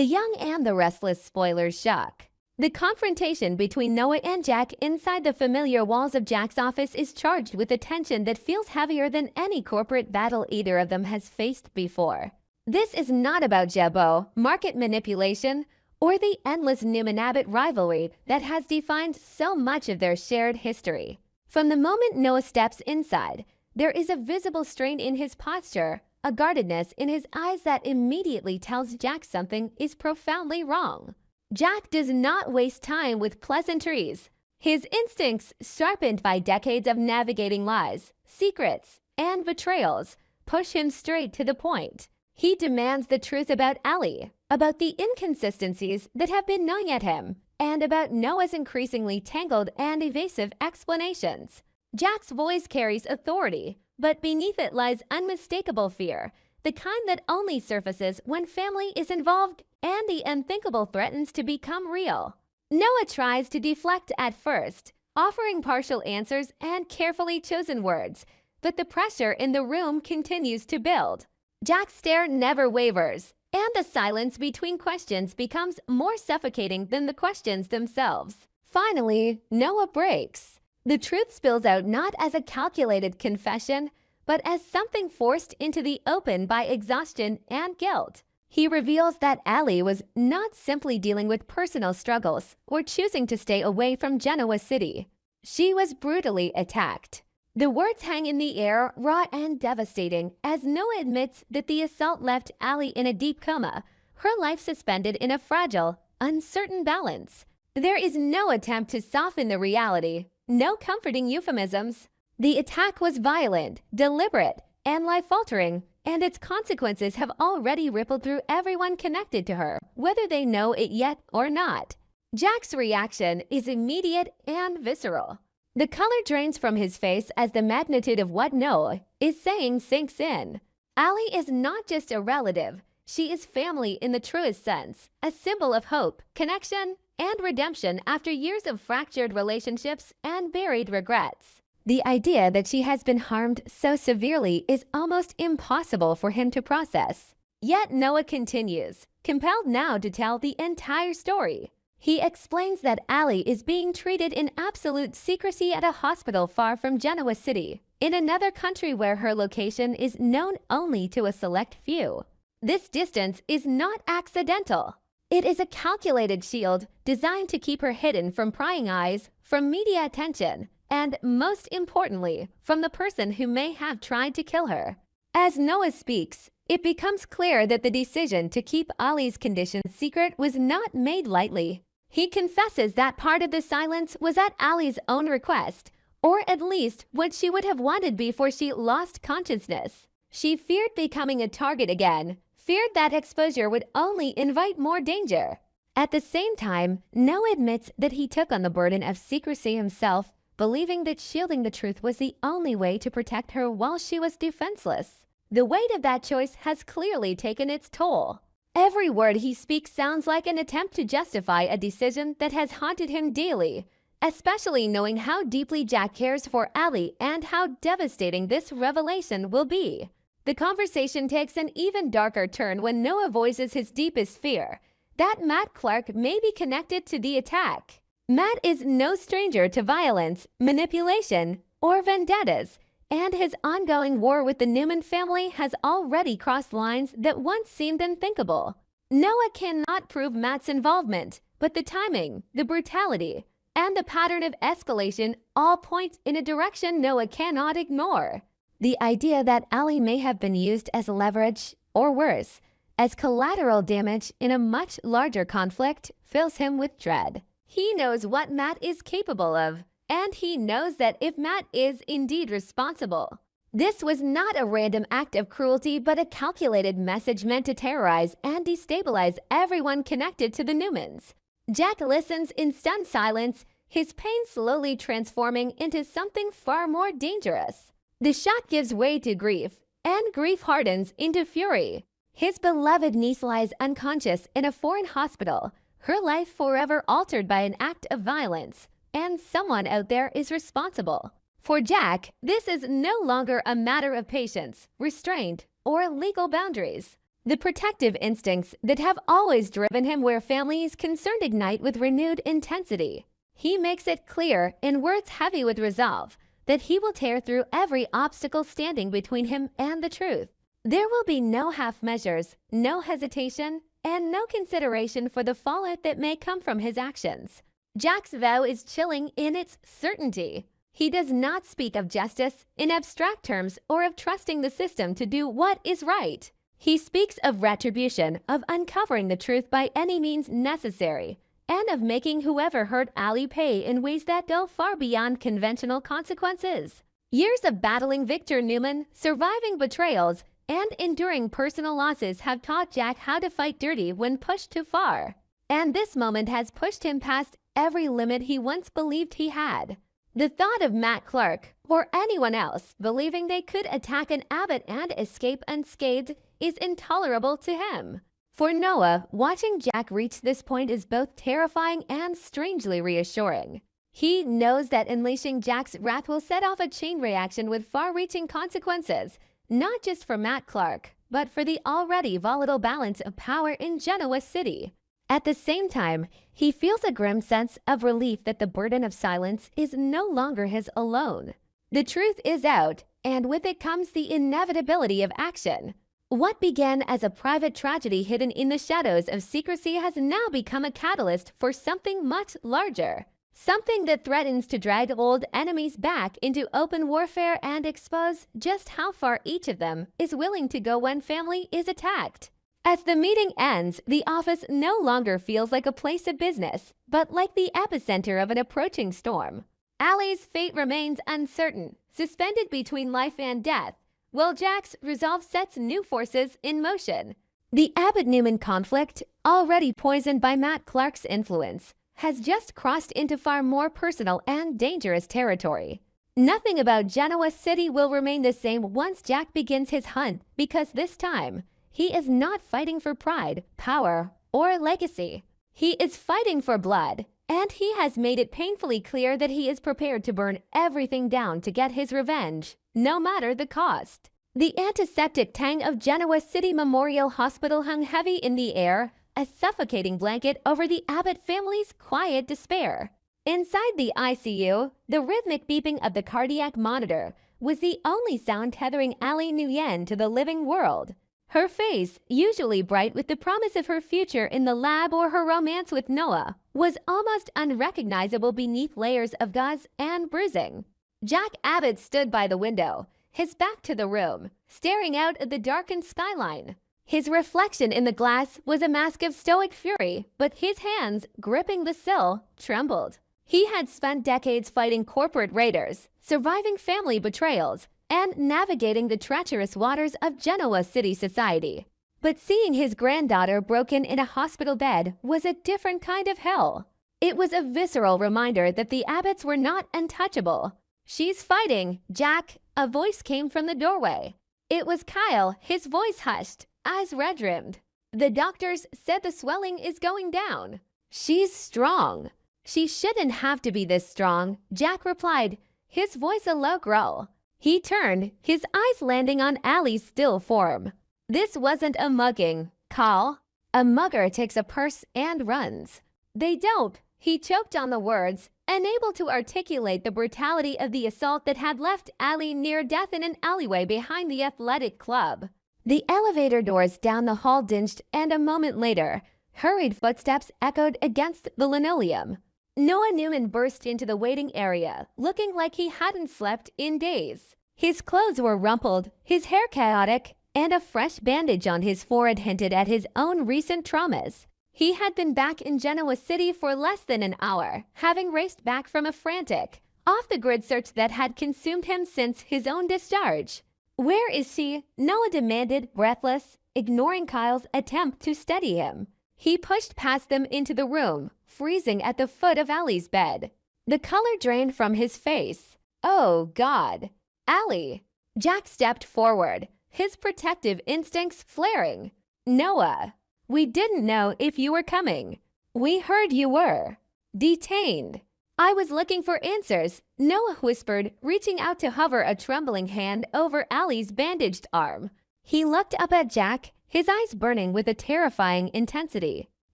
The Young and the Restless Spoilers shock. The confrontation between Noah and Jack inside the familiar walls of Jack's office is charged with a tension that feels heavier than any corporate battle either of them has faced before. This is not about Jabot, market manipulation, or the endless Newman-Abbott rivalry that has defined so much of their shared history. From the moment Noah steps inside, there is a visible strain in his posture, a guardedness in his eyes that immediately tells Jack something is profoundly wrong. Jack does not waste time with pleasantries. His instincts, sharpened by decades of navigating lies, secrets, and betrayals, push him straight to the point. He demands the truth about Allie, about the inconsistencies that have been gnawing at him, and about Noah's increasingly tangled and evasive explanations. Jack's voice carries authority, but beneath it lies unmistakable fear, the kind that only surfaces when family is involved and the unthinkable threatens to become real. Noah tries to deflect at first, offering partial answers and carefully chosen words, but the pressure in the room continues to build. Jack's stare never wavers, and the silence between questions becomes more suffocating than the questions themselves. Finally, Noah breaks. The truth spills out not as a calculated confession, but as something forced into the open by exhaustion and guilt. He reveals that Allie was not simply dealing with personal struggles or choosing to stay away from Genoa City. She was brutally attacked. The words hang in the air, raw and devastating, as Noah admits that the assault left Allie in a deep coma, her life suspended in a fragile, uncertain balance. There is no attempt to soften the reality, no comforting euphemisms. The attack was violent, deliberate, and life-altering, and its consequences have already rippled through everyone connected to her, whether they know it yet or not. Jack's reaction is immediate and visceral. The color drains from his face as the magnitude of what Noah is saying sinks in. Allie is not just a relative, she is family in the truest sense, a symbol of hope, connection, and redemption after years of fractured relationships and buried regrets. The idea that she has been harmed so severely is almost impossible for him to process. Yet Noah continues, compelled now to tell the entire story. He explains that Allie is being treated in absolute secrecy at a hospital far from Genoa City, in another country where her location is known only to a select few. This distance is not accidental. It is a calculated shield designed to keep her hidden from prying eyes, from media attention, and most importantly, from the person who may have tried to kill her. As Noah speaks, it becomes clear that the decision to keep Allie's condition secret was not made lightly. He confesses that part of the silence was at Allie's own request, or at least what she would have wanted before she lost consciousness. She feared becoming a target again, feared that exposure would only invite more danger. At the same time, Noah admits that he took on the burden of secrecy himself, believing that shielding the truth was the only way to protect her while she was defenseless. The weight of that choice has clearly taken its toll. Every word he speaks sounds like an attempt to justify a decision that has haunted him daily, especially knowing how deeply Jack cares for Allie and how devastating this revelation will be. The conversation takes an even darker turn when Noah voices his deepest fear, that Matt Clark may be connected to the attack. Matt is no stranger to violence, manipulation, or vendettas, and his ongoing war with the Newman family has already crossed lines that once seemed unthinkable. Noah cannot prove Matt's involvement, but the timing, the brutality, and the pattern of escalation all point in a direction Noah cannot ignore. The idea that Allie may have been used as leverage, or worse, as collateral damage in a much larger conflict fills him with dread. He knows what Matt is capable of, and he knows that if Matt is indeed responsible, this was not a random act of cruelty but a calculated message meant to terrorize and destabilize everyone connected to the Newmans. Jack listens in stunned silence, his pain slowly transforming into something far more dangerous. The shock gives way to grief, and grief hardens into fury. His beloved niece lies unconscious in a foreign hospital, her life forever altered by an act of violence, and someone out there is responsible. For Jack, this is no longer a matter of patience, restraint, or legal boundaries. The protective instincts that have always driven him where family is concerned ignite with renewed intensity. He makes it clear, in words heavy with resolve, that he will tear through every obstacle standing between him and the truth. There will be no half measures, no hesitation, and no consideration for the fallout that may come from his actions. Jack's vow is chilling in its certainty. He does not speak of justice in abstract terms or of trusting the system to do what is right. He speaks of retribution, of uncovering the truth by any means necessary, and of making whoever hurt Allie pay in ways that go far beyond conventional consequences. Years of battling Victor Newman, surviving betrayals, and enduring personal losses have taught Jack how to fight dirty when pushed too far. And this moment has pushed him past every limit he once believed he had. The thought of Matt Clark, or anyone else, believing they could attack an Abbott and escape unscathed is intolerable to him. For Noah, watching Jack reach this point is both terrifying and strangely reassuring. He knows that unleashing Jack's wrath will set off a chain reaction with far-reaching consequences, not just for Matt Clark, but for the already volatile balance of power in Genoa City. At the same time, he feels a grim sense of relief that the burden of silence is no longer his alone. The truth is out, and with it comes the inevitability of action. What began as a private tragedy hidden in the shadows of secrecy has now become a catalyst for something much larger. Something that threatens to drag old enemies back into open warfare and expose just how far each of them is willing to go when family is attacked. As the meeting ends, the office no longer feels like a place of business, but like the epicenter of an approaching storm. Allie's fate remains uncertain, suspended between life and death, while Jack's resolve sets new forces in motion. The Abbott-Newman conflict, already poisoned by Matt Clark's influence, has just crossed into far more personal and dangerous territory. Nothing about Genoa City will remain the same once Jack begins his hunt, because this time, he is not fighting for pride, power, or legacy. He is fighting for blood, and he has made it painfully clear that he is prepared to burn everything down to get his revenge, no matter the cost. The antiseptic tang of Genoa City Memorial Hospital hung heavy in the air, a suffocating blanket over the Abbott family's quiet despair. Inside the ICU, the rhythmic beeping of the cardiac monitor was the only sound tethering Allie Nguyen to the living world. Her face, usually bright with the promise of her future in the lab or her romance with Noah, was almost unrecognizable beneath layers of gauze and bruising. Jack Abbott stood by the window, his back to the room, staring out at the darkened skyline. His reflection in the glass was a mask of stoic fury, but his hands, gripping the sill, trembled. He had spent decades fighting corporate raiders, surviving family betrayals, and navigating the treacherous waters of Genoa City society. But seeing his granddaughter broken in a hospital bed was a different kind of hell. It was a visceral reminder that the Abbotts were not untouchable. "She's fighting, Jack," a voice came from the doorway. It was Kyle, his voice hushed, eyes red-rimmed. "The doctors said the swelling is going down." "She's strong." "She shouldn't have to be this strong," Jack replied, his voice a low growl. He turned, his eyes landing on Allie's still form. "This wasn't a mugging, Kyle. A mugger takes a purse and runs." "They don't," he choked on the words, unable to articulate the brutality of the assault that had left Allie near death in an alleyway behind the athletic club. The elevator doors down the hall dinged, and a moment later, hurried footsteps echoed against the linoleum. Noah Newman burst into the waiting area, looking like he hadn't slept in days. His clothes were rumpled, his hair chaotic, and a fresh bandage on his forehead hinted at his own recent traumas. He had been back in Genoa City for less than an hour, having raced back from a frantic, off-the-grid search that had consumed him since his own discharge. "Where is she?" Noah demanded, breathless, ignoring Kyle's attempt to steady him. He pushed past them into the room, freezing at the foot of Allie's bed. The color drained from his face. "Oh, God. Allie." Jack stepped forward, his protective instincts flaring. "Noah, we didn't know if you were coming. We heard you were detained." "I was looking for answers," Noah whispered, reaching out to hover a trembling hand over Allie's bandaged arm. He looked up at Jack, his eyes burning with a terrifying intensity.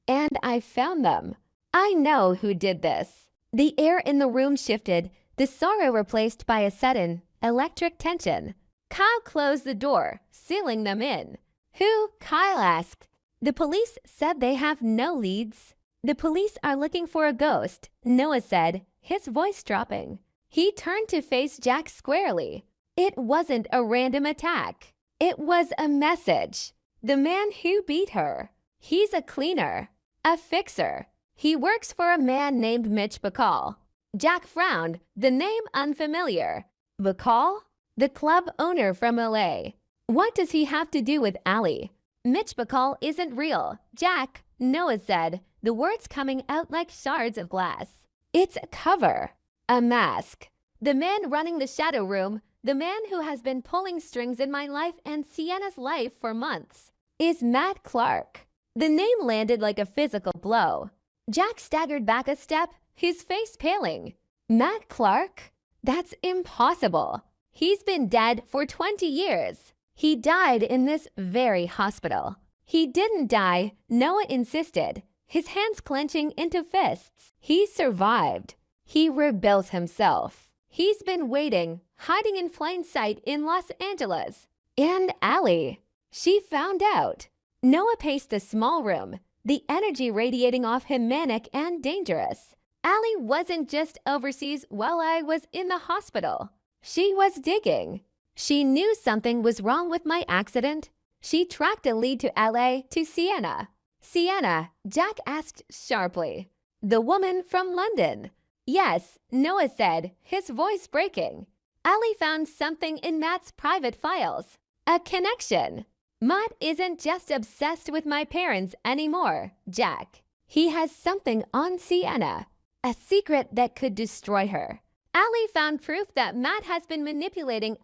"And I found them. I know who did this." The air in the room shifted, the sorrow replaced by a sudden, electric tension. Kyle closed the door, sealing them in. "Who?" Kyle asked. "The police said they have no leads." "The police are looking for a ghost," Noah said, his voice dropping. He turned to face Jack squarely. It wasn't a random attack. It was a message. The man who beat her. He's a cleaner, a fixer. He works for a man named Mitch Bacall. Jack frowned, the name unfamiliar. Bacall? The club owner from LA. What does he have to do with Allie? "Mitch Bacall isn't real, Jack," Noah said, the words coming out like shards of glass. "It's a cover, a mask. The man running the shadow room, the man who has been pulling strings in my life and Sienna's life for months, is Matt Clark." The name landed like a physical blow. Jack staggered back a step, his face paling. "Matt Clark? That's impossible. He's been dead for 20 years. He died in this very hospital." "He didn't die," Noah insisted, his hands clenching into fists. "He survived. He rebuilt himself. He's been waiting, hiding in plain sight in Los Angeles. And Allie, she found out." Noah paced the small room, the energy radiating off him manic and dangerous. "Allie wasn't just overseas while I was in the hospital. She was digging. She knew something was wrong with my accident. She tracked a lead to LA, to Sienna." "Sienna?" Jack asked sharply. "The woman from London." "Yes," Noah said, his voice breaking. "Allie found something in Matt's private files. A connection. Matt isn't just obsessed with my parents anymore, Jack. He has something on Sienna. A secret that could destroy her. Allie found proof that Matt has been manipulating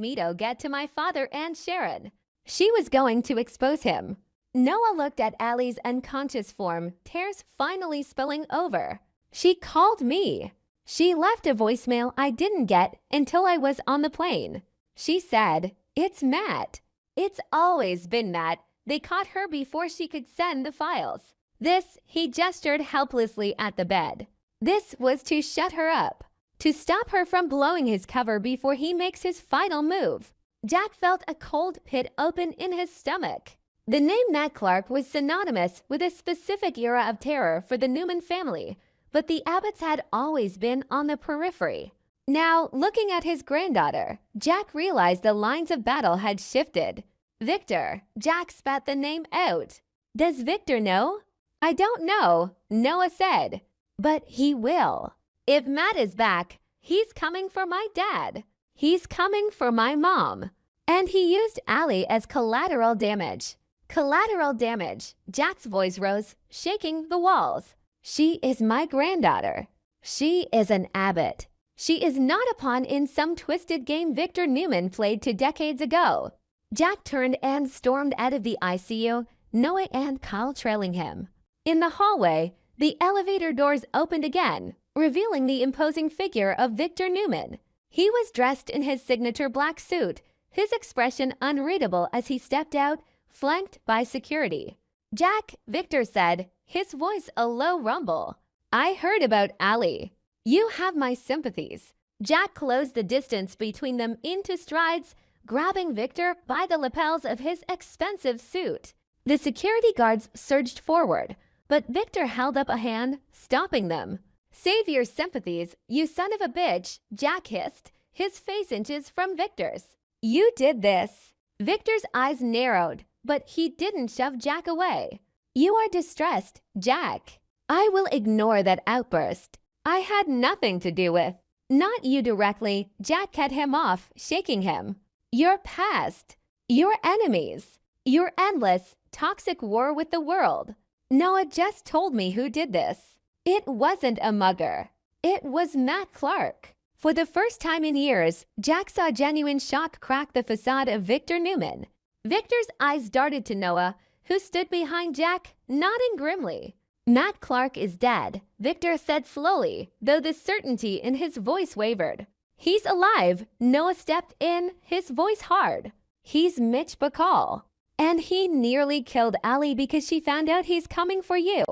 me to get to my father and Sharon. She was going to expose him." Noah looked at Allie's unconscious form, tears finally spilling over. "She called me. She left a voicemail I didn't get until I was on the plane. She said, 'It's Matt.' It's always been Matt. They caught her before she could send the files. This," he gestured helplessly at the bed. "This was to shut her up. To stop her from blowing his cover before he makes his final move." Jack felt a cold pit open in his stomach. The name Matt Clark was synonymous with a specific era of terror for the Newman family, but the Abbotts had always been on the periphery. Now, looking at his granddaughter, Jack realized the lines of battle had shifted. "Victor," Jack spat the name out. "Does Victor know?" "I don't know," Noah said, "but he will. If Matt is back, he's coming for my dad. He's coming for my mom." And he used Allie as collateral damage. Collateral damage. Jack's voice rose, shaking the walls. "She is my granddaughter. She is an Abbott. She is not a pawn in some twisted game Victor Newman played 2 decades ago." Jack turned and stormed out of the ICU, Noah and Kyle trailing him. In the hallway, the elevator doors opened again, revealing the imposing figure of Victor Newman. He was dressed in his signature black suit, his expression unreadable as he stepped out, flanked by security. "Jack," Victor said, his voice a low rumble. "I heard about Allie. You have my sympathies." Jack closed the distance between them into strides, grabbing Victor by the lapels of his expensive suit. The security guards surged forward, but Victor held up a hand, stopping them. "Save your sympathies, you son of a bitch," Jack hissed, his face inches from Victor's. "You did this." Victor's eyes narrowed, but he didn't shove Jack away. "You are distressed, Jack. I will ignore that outburst. I had nothing to do with." "Not you directly," Jack cut him off, shaking him. "Your past. Your enemies. Your endless, toxic war with the world. Noah just told me who did this. It wasn't a mugger. It was Matt Clark." For the first time in years, Jack saw genuine shock crack the facade of Victor Newman. Victor's eyes darted to Noah, who stood behind Jack, nodding grimly. "Matt Clark is dead," Victor said slowly, though the certainty in his voice wavered. "He's alive," Noah stepped in, his voice hard. "He's Mitch Bacall." And he nearly killed Allie because she found out he's coming for you.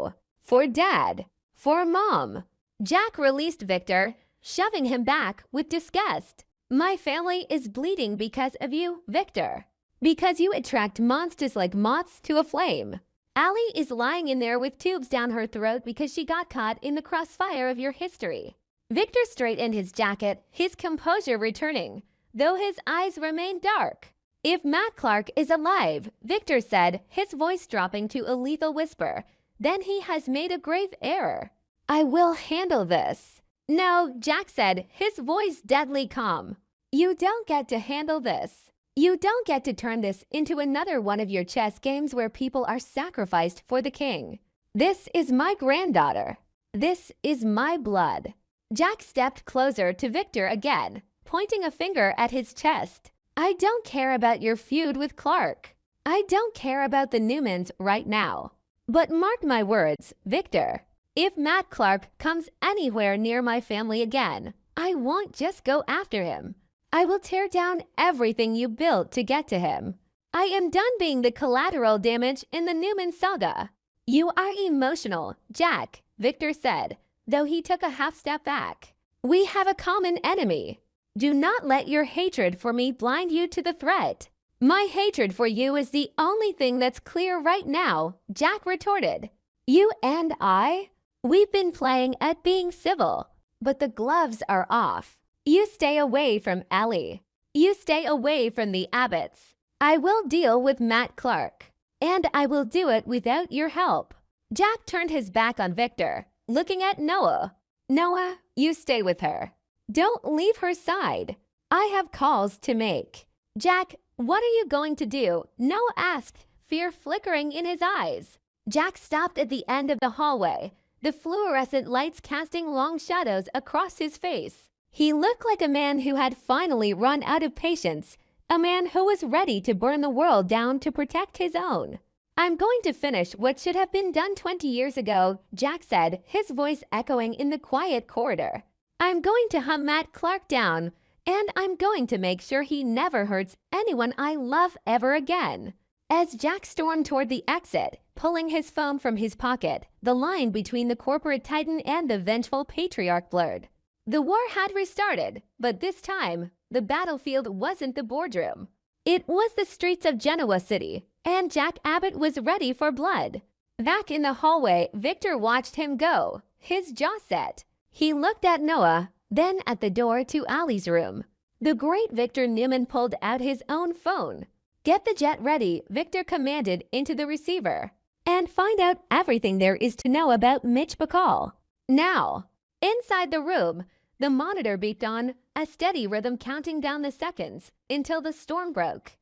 For Dad. For Mom. Jack released Victor, shoving him back with disgust. My family is bleeding because of you, Victor. Because you attract monsters like moths to a flame. Allie is lying in there with tubes down her throat because she got caught in the crossfire of your history. Victor straightened his jacket, his composure returning, though his eyes remained dark. If Matt Clark is alive, Victor said, his voice dropping to a lethal whisper, then he has made a grave error. I will handle this. No, Jack said, his voice deadly calm. You don't get to handle this. You don't get to turn this into another one of your chess games where people are sacrificed for the king. This is my granddaughter. This is my blood. Jack stepped closer to Victor again, pointing a finger at his chest. I don't care about your feud with Clark. I don't care about the Newmans right now. But mark my words, Victor. If Matt Clark comes anywhere near my family again, I won't just go after him. I will tear down everything you built to get to him. I am done being the collateral damage in the Newman saga. You are emotional, Jack, Victor said, though he took a half step back. We have a common enemy. Do not let your hatred for me blind you to the threat. My hatred for you is the only thing that's clear right now, Jack retorted. You and I? We've been playing at being civil, but the gloves are off. You stay away from Allie. You stay away from the Abbotts. I will deal with Matt Clark, and I will do it without your help. Jack turned his back on Victor, looking at Noah. Noah, you stay with her. Don't leave her side. I have calls to make. Jack, what are you going to do? Noah asked, fear flickering in his eyes. Jack stopped at the end of the hallway, the fluorescent lights casting long shadows across his face. He looked like a man who had finally run out of patience, a man who was ready to burn the world down to protect his own. I'm going to finish what should have been done 20 years ago, Jack said, his voice echoing in the quiet corridor. I'm going to hunt Matt Clark down, and I'm going to make sure he never hurts anyone I love ever again. As Jack stormed toward the exit, pulling his phone from his pocket, the line between the corporate titan and the vengeful patriarch blurred. The war had restarted, but this time, the battlefield wasn't the boardroom. It was the streets of Genoa City, and Jack Abbott was ready for blood. Back in the hallway, Victor watched him go, his jaw set. He looked at Noah, then at the door to Allie's room. The great Victor Newman pulled out his own phone. Get the jet ready, Victor commanded into the receiver. And find out everything there is to know about Mitch Bacall. Now, inside the room, the monitor beeped on, a steady rhythm counting down the seconds until the storm broke.